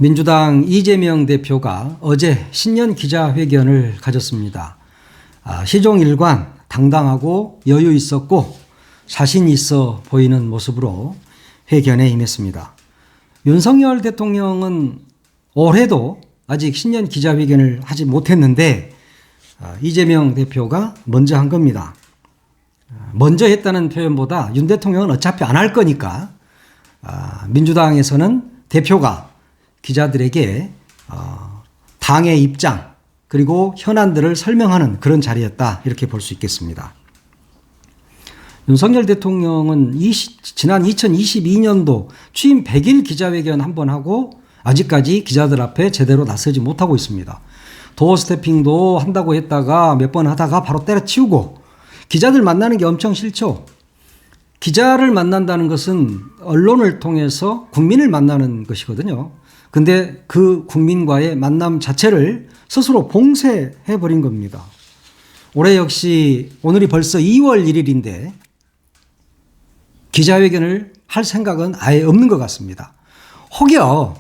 민주당 이재명 대표가 어제 신년 기자회견을 가졌습니다. 시종일관 당당하고 여유 있었고 자신 있어 보이는 모습으로 회견에 임했습니다. 윤석열 대통령은 올해도 아직 신년 기자회견을 하지 못했는데 이재명 대표가 먼저 한 겁니다. 먼저 했다는 표현보다 윤 대통령은 어차피 안 할 거니까 민주당에서는 대표가 기자들에게 당의 입장 그리고 현안들을 설명하는 그런 자리였다 이렇게 볼 수 있겠습니다. 윤석열 대통령은 지난 2022년도 취임 100일 기자회견 한 번 하고 아직까지 기자들 앞에 제대로 나서지 못하고 있습니다. 도어 스태핑도 한다고 했다가 몇 번 하다가 바로 때려치우고 기자들 만나는 게 엄청 싫죠. 기자를 만난다는 것은 언론을 통해서 국민을 만나는 것이거든요. 근데 그 국민과의 만남 자체를 스스로 봉쇄해버린 겁니다. 올해 역시 오늘이 벌써 2월 1일인데 기자회견을 할 생각은 아예 없는 것 같습니다. 혹여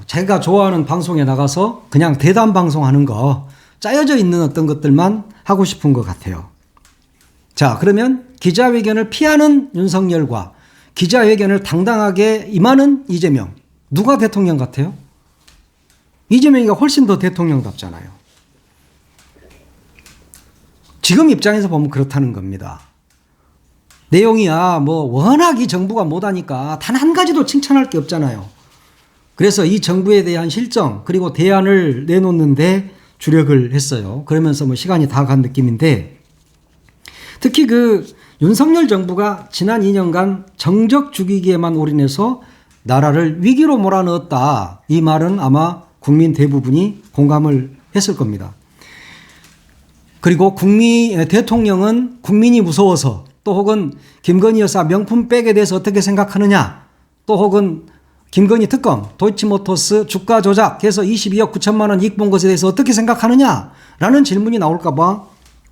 제가 좋아하는 방송에 나가서 그냥 대담 방송하는 거 짜여져 있는 어떤 것들만 하고 싶은 것 같아요. 자, 그러면 기자회견을 피하는 윤석열과 기자회견을 당당하게 임하는 이재명, 누가 대통령 같아요? 이재명이가 훨씬 더 대통령답잖아요. 지금 입장에서 보면 그렇다는 겁니다. 내용이야 뭐 워낙 이 정부가 못하니까 단 한 가지도 칭찬할 게 없잖아요. 그래서 이 정부에 대한 실정 그리고 대안을 내놓는데 주력을 했어요. 그러면서 뭐 시간이 다 간 느낌인데 특히 그 윤석열 정부가 지난 2년간 정적 죽이기에만 올인해서 나라를 위기로 몰아넣었다. 이 말은 아마 국민 대부분이 공감을 했을 겁니다. 그리고 대통령은 국민이 무서워서 또 혹은 김건희 여사 명품백에 대해서 어떻게 생각하느냐 또 혹은 김건희 특검 도이치모터스 주가 조작해서 22억 9천만 원 이익 본 것에 대해서 어떻게 생각하느냐라는 질문이 나올까 봐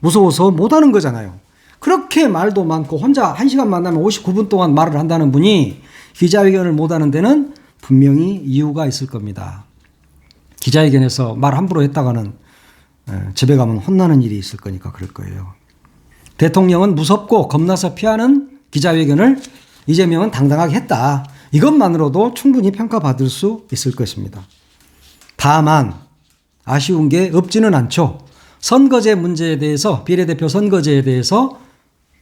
무서워서 못하는 거잖아요. 그렇게 말도 많고 혼자 1시간 만나면 59분 동안 말을 한다는 분이 기자회견을 못하는 데는 분명히 이유가 있을 겁니다. 기자회견에서 말 함부로 했다가는 집에 가면 혼나는 일이 있을 거니까 그럴 거예요. 대통령은 무섭고 겁나서 피하는 기자회견을 이재명은 당당하게 했다. 이것만으로도 충분히 평가받을 수 있을 것입니다. 다만 아쉬운 게 없지는 않죠. 선거제 문제에 대해서 비례대표 선거제에 대해서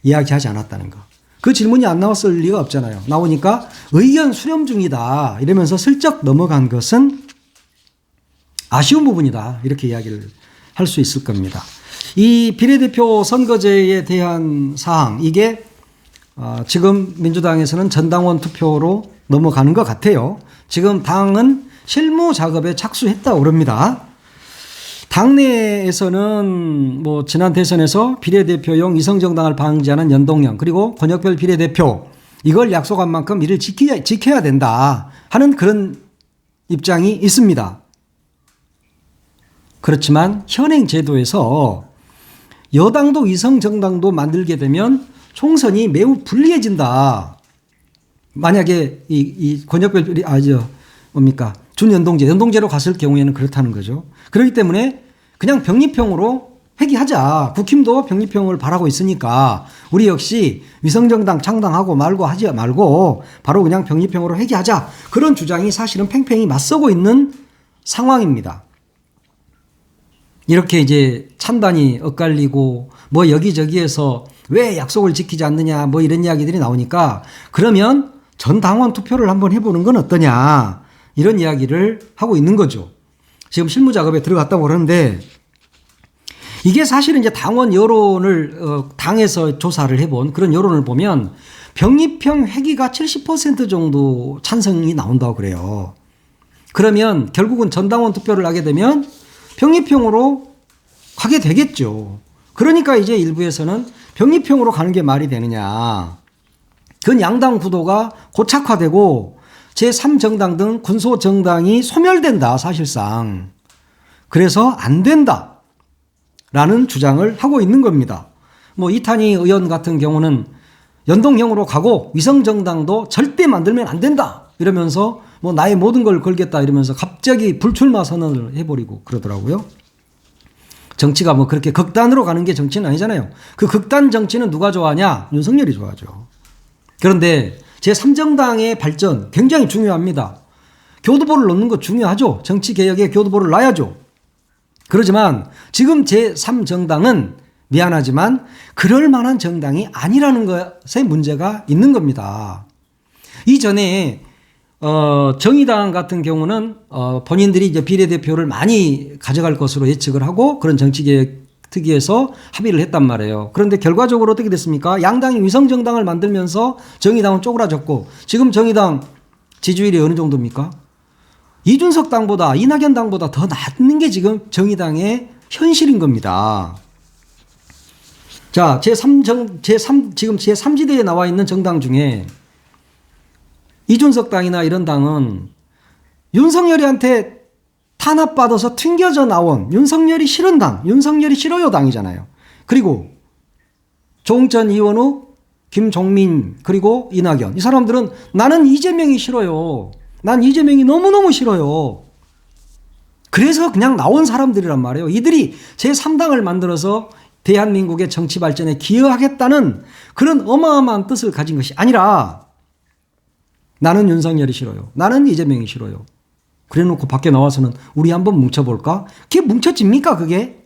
이야기하지 않았다는 거. 그 질문이 안 나왔을 리가 없잖아요. 나오니까 의견 수렴 중이다 이러면서 슬쩍 넘어간 것은 아쉬운 부분이다 이렇게 이야기를 할 수 있을 겁니다. 이 비례대표 선거제에 대한 사항 이게 지금 민주당에서는 전당원 투표로 넘어가는 것 같아요. 지금 당은 실무 작업에 착수했다고 그럽니다. 당내에서는 뭐 지난 대선에서 비례대표용 이성정당을 방지하는 연동형 그리고 권역별 비례대표 이걸 약속한 만큼 이를 지켜야 된다 하는 그런 입장이 있습니다. 그렇지만 현행 제도에서 여당도 이성정당도 만들게 되면 총선이 매우 불리해진다. 만약에 이 권역별 연동제로 갔을 경우에는 그렇다는 거죠. 그렇기 때문에 그냥 병립형으로 회귀하자. 국힘도 병립형을 바라고 있으니까 우리 역시 위성정당 창당하고 말고 하지 말고 바로 그냥 병립형으로 회귀하자. 그런 주장이 사실은 팽팽히 맞서고 있는 상황입니다. 이렇게 이제 찬반이 엇갈리고 뭐 여기저기에서 왜 약속을 지키지 않느냐 뭐 이런 이야기들이 나오니까 그러면 전 당원 투표를 한번 해보는 건 어떠냐 이런 이야기를 하고 있는 거죠. 지금 실무 작업에 들어갔다고 그러는데 이게 사실은 이제 당원 여론을 당에서 조사를 해본 그런 여론을 보면 병립형 회귀가 70% 정도 찬성이 나온다고 그래요. 그러면 결국은 전당원 투표를 하게 되면 병립형으로 가게 되겠죠. 그러니까 이제 일부에서는 병립형으로 가는 게 말이 되느냐. 그건 양당 구도가 고착화되고 제3정당 등 군소정당이 소멸된다 사실상. 그래서 안 된다 라는 주장을 하고 있는 겁니다. 뭐 이탄희 의원 같은 경우는 연동형으로 가고 위성정당도 절대 만들면 안 된다 이러면서 뭐 나의 모든 걸 걸겠다 이러면서 갑자기 불출마 선언을 해버리고 그러더라고요. 정치가 뭐 그렇게 극단으로 가는 게 정치는 아니잖아요. 그 극단 정치는 누가 좋아하냐? 윤석열이 좋아하죠. 그런데 제3정당의 발전 굉장히 중요합니다. 교두보를 놓는 거 중요하죠. 정치개혁에 교두보를 놔야죠. 그렇지만 지금 제3정당은 미안하지만 그럴 만한 정당이 아니라는 것에 문제가 있는 겁니다. 이전에 정의당 같은 경우는 본인들이 이제 비례대표를 많이 가져갈 것으로 예측을 하고 그런 정치개혁 특위에서 합의를 했단 말이에요. 그런데 결과적으로 어떻게 됐습니까? 양당이 위성정당을 만들면서 정의당은 쪼그라졌고 지금 정의당 지지율이 어느 정도입니까? 이준석 당보다 이낙연 당보다 더 낮는 게 지금 정의당의 현실인 겁니다. 자, 지금 제3지대에 나와 있는 정당 중에 이준석 당이나 이런 당은 윤석열이한테 탄압받아서 튕겨져 나온 윤석열이 싫은 당, 윤석열이 싫어요 당이잖아요. 그리고 조응천, 이원우, 김종민 그리고 이낙연 이 사람들은 나는 이재명이 싫어요. 난 이재명이 너무너무 싫어요. 그래서 그냥 나온 사람들이란 말이에요. 이들이 제3당을 만들어서 대한민국의 정치 발전에 기여하겠다는 그런 어마어마한 뜻을 가진 것이 아니라 나는 윤석열이 싫어요. 나는 이재명이 싫어요. 그래놓고 밖에 나와서는 우리 한번 뭉쳐볼까? 그게 뭉쳐집니까 그게?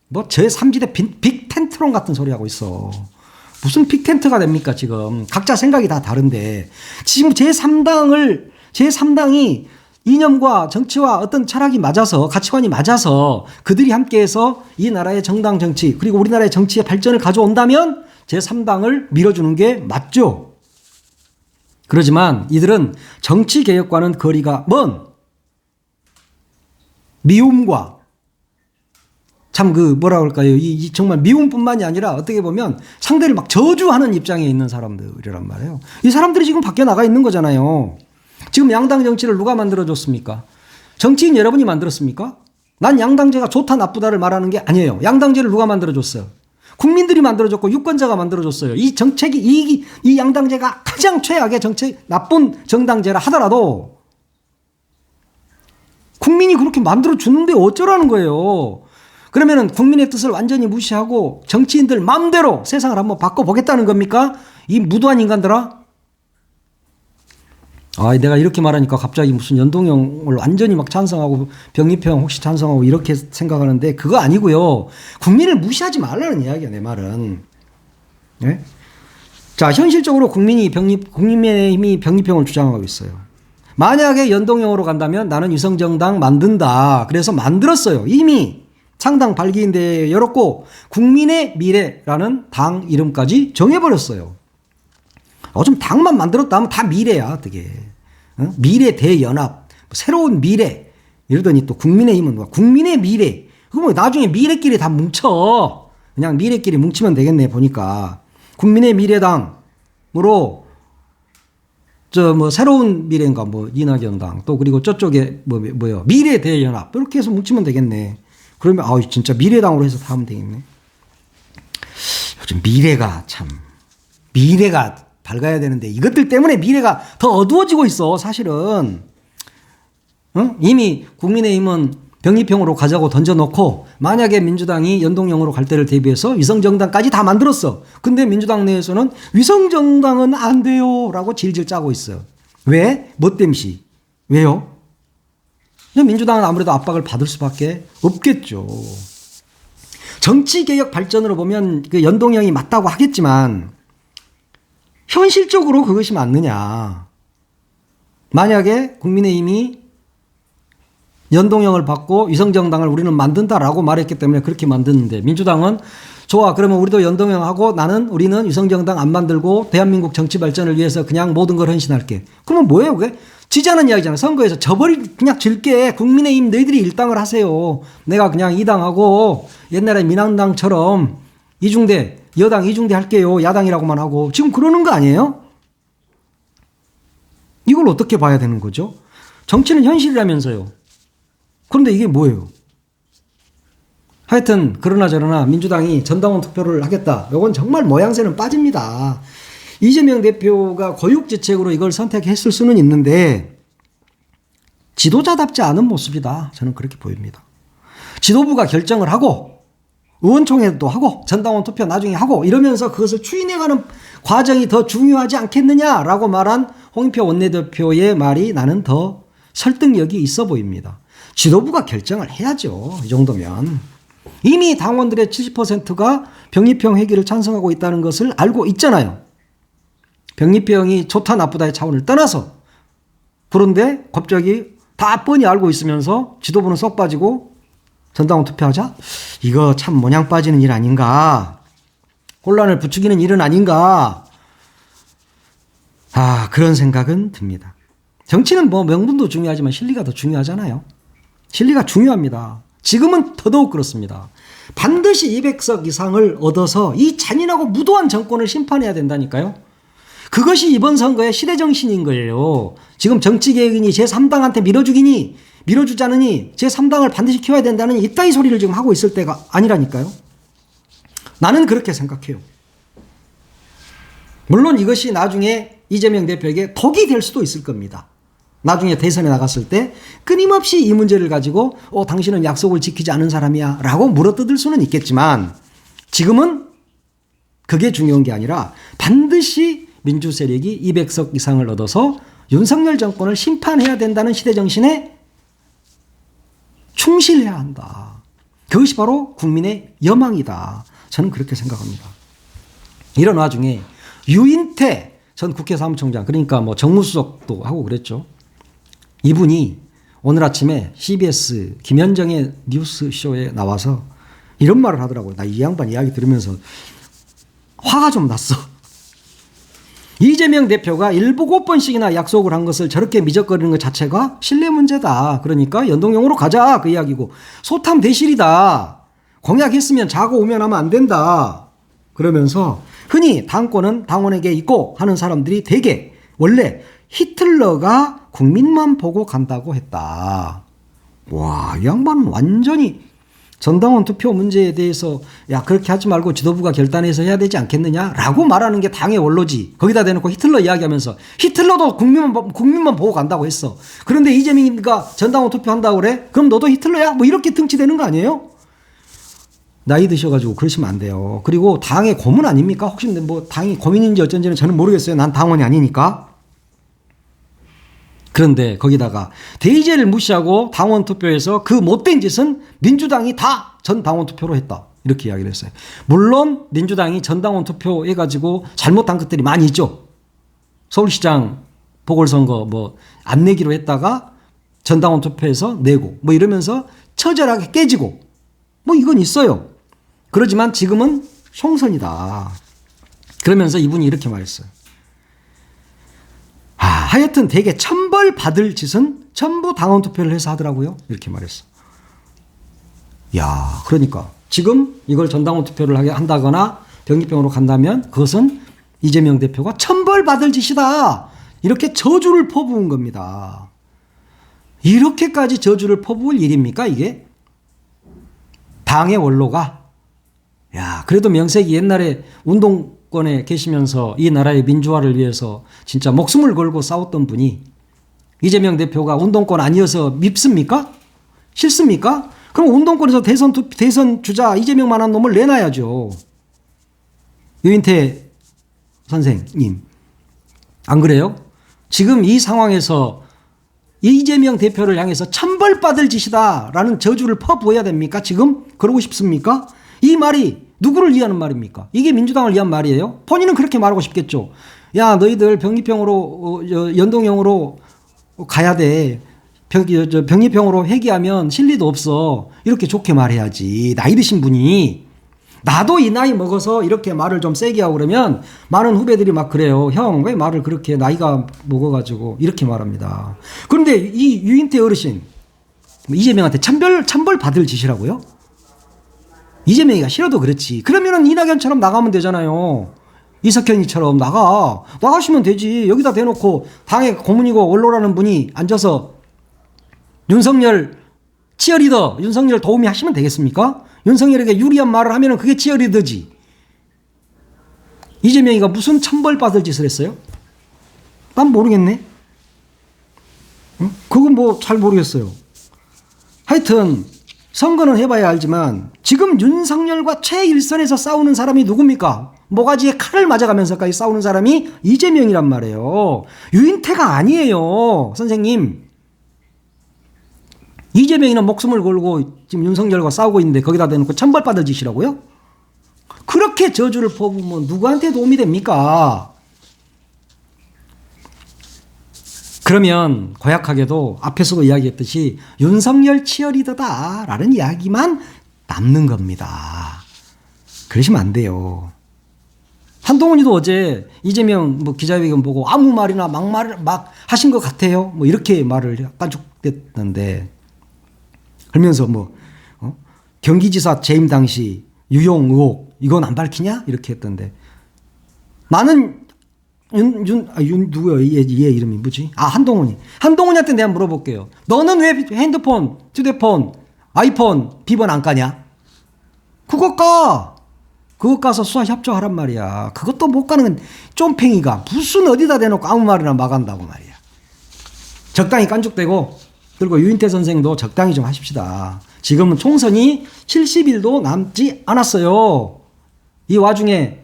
뭐 제3지대 빅 텐트론 같은 소리 하고 있어. 무슨 빅 텐트가 됩니까 지금. 각자 생각이 다 다른데 지금 제3당이 이념과 정치와 어떤 철학이 맞아서 가치관이 맞아서 그들이 함께해서 이 나라의 정당 정치 그리고 우리나라의 정치의 발전을 가져온다면 제3당을 밀어주는 게 맞죠. 그렇지만 이들은 정치개혁과는 거리가 먼 미움과 참 뭐라 그럴까요? 이 정말 미움뿐만이 아니라 어떻게 보면 상대를 막 저주하는 입장에 있는 사람들이란 말이에요. 이 사람들이 지금 밖에 나가 있는 거잖아요. 지금 양당 정치를 누가 만들어줬습니까? 정치인 여러분이 만들었습니까? 난 양당제가 좋다 나쁘다를 말하는 게 아니에요. 양당제를 누가 만들어줬어요? 국민들이 만들어줬고 유권자가 만들어줬어요. 이 정책이 이 양당제가 가장 최악의 나쁜 정당제라 하더라도 국민이 그렇게 만들어주는데 어쩌라는 거예요. 그러면은 국민의 뜻을 완전히 무시하고 정치인들 마음대로 세상을 한번 바꿔보겠다는 겁니까? 이 무도한 인간들아? 내가 이렇게 말하니까 갑자기 무슨 연동형을 완전히 막 찬성하고 병립형 혹시 찬성하고 이렇게 생각하는데 그거 아니고요. 국민을 무시하지 말라는 이야기야 내 말은. 네? 자, 현실적으로 국민의힘이 병립형을 주장하고 있어요. 만약에 연동형으로 간다면 나는 위성정당 만든다. 그래서 만들었어요. 이미 창당 발기인대회 열었고 국민의 미래라는 당 이름까지 정해버렸어요. 좀 당만 만들었다 하면 다 미래야 어떻게. 미래 대연합 새로운 미래 이러더니 또 국민의힘은 국민의 미래 그거 뭐 나중에 미래끼리 다 뭉쳐 그냥 미래끼리 뭉치면 되겠네 보니까 국민의 미래당으로 새로운 미래인가 이낙연당 또 그리고 저쪽에 뭐요 미래 대연합 이렇게 해서 뭉치면 되겠네. 그러면 진짜 미래당으로 해서 다 하면 되겠네. 요즘 미래가 밝아야 되는데 이것들 때문에 미래가 더 어두워지고 있어 사실은. 이미 국민의힘은 병립형으로 가자고 던져놓고 만약에 민주당이 연동형으로 갈 때를 대비해서 위성정당까지 다 만들었어. 근데 민주당 내에서는 위성정당은 안 돼요 라고 질질 짜고 있어. 왜? 뭐 땜시? 왜요? 민주당은 아무래도 압박을 받을 수밖에 없겠죠. 정치개혁 발전으로 보면 그 연동형이 맞다고 하겠지만 현실적으로 그것이 맞느냐. 만약에 국민의힘이 연동형을 받고 위성정당을 우리는 만든다라고 말했기 때문에 그렇게 만드는데 민주당은 좋아 그러면 우리도 연동형하고 우리는 위성정당 안 만들고 대한민국 정치 발전을 위해서 그냥 모든 걸 헌신할게. 그러면 뭐예요 그게? 지자는 이야기잖아. 선거에서 그냥 질게 국민의힘 너희들이 일당을 하세요. 내가 그냥 2당하고 옛날에 민한당처럼 여당 이중대 할게요. 야당이라고만 하고. 지금 그러는 거 아니에요? 이걸 어떻게 봐야 되는 거죠? 정치는 현실이라면서요. 그런데 이게 뭐예요? 하여튼 그러나 저러나 민주당이 전당원 투표를 하겠다. 이건 정말 모양새는 빠집니다. 이재명 대표가 고육지책으로 이걸 선택했을 수는 있는데 지도자답지 않은 모습이다. 저는 그렇게 보입니다. 지도부가 결정을 하고 의원총회도 하고 전당원 투표 나중에 하고 이러면서 그것을 추진해가는 과정이 더 중요하지 않겠느냐라고 말한 홍영표 원내대표의 말이 나는 더 설득력이 있어 보입니다. 지도부가 결정을 해야죠. 이 정도면. 이미 당원들의 70%가 병립형 회기를 찬성하고 있다는 것을 알고 있잖아요. 병립형이 좋다 나쁘다의 차원을 떠나서. 그런데 갑자기 다 뻔히 알고 있으면서 지도부는 쏙 빠지고 전당원 투표하자? 이거 참 모냥 빠지는 일 아닌가? 혼란을 부추기는 일은 아닌가? 그런 생각은 듭니다. 정치는 뭐 명분도 중요하지만 실리가 더 중요하잖아요. 실리가 중요합니다. 지금은 더더욱 그렇습니다. 반드시 200석 이상을 얻어서 이 잔인하고 무도한 정권을 심판해야 된다니까요. 그것이 이번 선거의 시대정신인 거예요. 지금 정치개혁이니 제3당한테 밀어주지 않으니 제3당을 반드시 키워야 된다는 이따위 소리를 지금 하고 있을 때가 아니라니까요. 나는 그렇게 생각해요. 물론 이것이 나중에 이재명 대표에게 덕이 될 수도 있을 겁니다. 나중에 대선에 나갔을 때 끊임없이 이 문제를 가지고 당신은 약속을 지키지 않은 사람이야 라고 물어뜯을 수는 있겠지만 지금은 그게 중요한 게 아니라 반드시 민주 세력이 200석 이상을 얻어서 윤석열 정권을 심판해야 된다는 시대정신에 충실해야 한다. 그것이 바로 국민의 여망이다. 저는 그렇게 생각합니다. 이런 와중에 유인태 전 국회 사무총장, 그러니까 뭐 정무수석도 하고 그랬죠. 이분이 오늘 아침에 CBS 김현정의 뉴스쇼에 나와서 이런 말을 하더라고요. 나 이 양반 이야기 들으면서 화가 좀 났어. 이재명 대표가 7번씩이나 약속을 한 것을 저렇게 미적거리는 것 자체가 신뢰 문제다. 그러니까 연동형으로 가자. 그 이야기고. 소탐 대실이다. 공약했으면 자고 오면 하면 안 된다. 그러면서 흔히 당권은 당원에게 있고 하는 사람들이 되게 원래 히틀러가 국민만 보고 간다고 했다. 와, 이 양반은 완전히 전당원 투표 문제에 대해서 그렇게 하지 말고 지도부가 결단해서 해야 되지 않겠느냐라고 말하는 게 당의 원로지. 거기다 대놓고 히틀러 이야기하면서 히틀러도 국민만 보고 간다고 했어. 그런데 이재명이가 전당원 투표한다고 그래? 그럼 너도 히틀러야? 뭐 이렇게 등치되는 거 아니에요? 나이 드셔가지고 그러시면 안 돼요. 그리고 당의 고문 아닙니까? 혹시 뭐 당이 고민인지 어쩐지는 저는 모르겠어요. 난 당원이 아니니까. 그런데 거기다가 대의제를 무시하고 당원 투표에서 그 못된 짓은 민주당이 다 전 당원 투표로 했다. 이렇게 이야기를 했어요. 물론 민주당이 전 당원 투표 해가지고 잘못한 것들이 많이 있죠. 서울시장 보궐선거 뭐 안 내기로 했다가 전 당원 투표에서 내고 뭐 이러면서 처절하게 깨지고 뭐 이건 있어요. 그러지만 지금은 총선이다. 그러면서 이분이 이렇게 말했어요. 하여튼 되게 천벌 받을 짓은 전부 당원 투표를 해서 하더라고요. 이렇게 말했어. 그러니까 지금 이걸 전당원 투표를 하게 한다거나 병립병으로 간다면 그것은 이재명 대표가 천벌 받을 짓이다. 이렇게 저주를 퍼부은 겁니다. 이렇게까지 저주를 퍼부을 일입니까 이게? 당의 원로가 그래도 명색이 옛날에 운동권에 계시면서 이 나라의 민주화를 위해서 진짜 목숨을 걸고 싸웠던 분이 이재명 대표가 운동권 아니어서 밉습니까? 싫습니까? 그럼 운동권에서 대선 주자 이재명만한 놈을 내놔야죠. 유인태 선생님. 안 그래요? 지금 이 상황에서 이재명 대표를 향해서 천벌받을 짓이다라는 저주를 퍼부어야 됩니까? 지금? 그러고 싶습니까? 이 말이 누구를 위하는 말입니까? 이게 민주당을 위한 말이에요? 본인은 그렇게 말하고 싶겠죠. 너희들 병립형으로 연동형으로 가야 돼. 병립형으로 회귀하면 실리도 없어. 이렇게 좋게 말해야지. 나이 드신 분이. 나도 이 나이 먹어서 이렇게 말을 좀 세게 하고 그러면 많은 후배들이 막 그래요. 형, 왜 말을 그렇게 나이가 먹어가지고 이렇게 말합니다. 그런데 이 유인태 어르신 이재명한테 천벌 받을 짓이라고요? 이재명이가 싫어도 그렇지. 그러면은 이낙연처럼 나가면 되잖아요. 이석현이처럼 나가시면 되지. 여기다 대놓고 당의 고문이고 원로라는 분이 앉아서 윤석열 치어리더, 윤석열 도우미 하시면 되겠습니까? 윤석열에게 유리한 말을 하면 그게 치어리더지. 이재명이가 무슨 천벌 받을 짓을 했어요? 난 모르겠네. 그건 뭐 잘 모르겠어요. 하여튼 선거는 해봐야 알지만 지금 윤석열과 최일선에서 싸우는 사람이 누굽니까? 모가지에 칼을 맞아가면서까지 싸우는 사람이 이재명이란 말이에요. 유인태가 아니에요. 선생님. 이재명이는 목숨을 걸고 지금 윤석열과 싸우고 있는데 거기다 대놓고 천벌받을 짓이라고요? 그렇게 저주를 퍼부으면 누구한테 도움이 됩니까? 그러면 고약하게도 앞에서도 이야기했듯이 윤석열 치어리더다라는 이야기만 남는 겁니다. 그러시면 안 돼요. 한동훈이도 어제 이재명 뭐 기자회견 보고 아무 말이나 막말을 막 하신 것 같아요. 뭐 이렇게 말을 깐죽댔는데 그러면서 뭐 경기지사 재임 당시 유용 의혹 이건 안 밝히냐 이렇게 했던데 나는 누구야? 얘 이름이 뭐지? 한동훈이한테 내가 물어볼게요. 너는 왜 핸드폰, 휴대폰, 아이폰 비번 안 까냐? 그거 까서 수사 협조하란 말이야. 그것도 못 가는 쫌팽이가 무슨 어디다 대놓고 아무 말이나 막한다고 말이야. 적당히 깐죽대고 그리고 유인태 선생도 적당히 좀 하십시다. 지금은 총선이 70일도 남지 않았어요. 이 와중에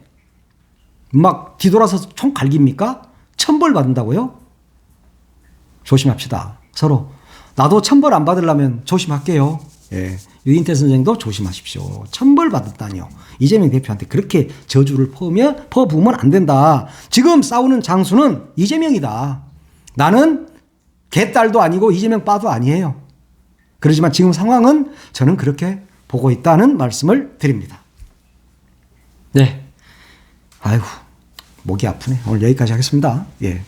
막 뒤돌아서 총 갈깁니까? 천벌 받는다고요? 조심합시다. 서로. 나도 천벌 안 받으려면 조심할게요. 예. 유인태 선생도 조심하십시오. 천벌 받았다니요. 이재명 대표한테 그렇게 저주를 퍼부으면 안 된다. 지금 싸우는 장수는 이재명이다. 나는 개딸도 아니고 이재명 빠도 아니에요. 그렇지만 지금 상황은 저는 그렇게 보고 있다는 말씀을 드립니다. 네. 아이고, 목이 아프네. 오늘 여기까지 하겠습니다. 예.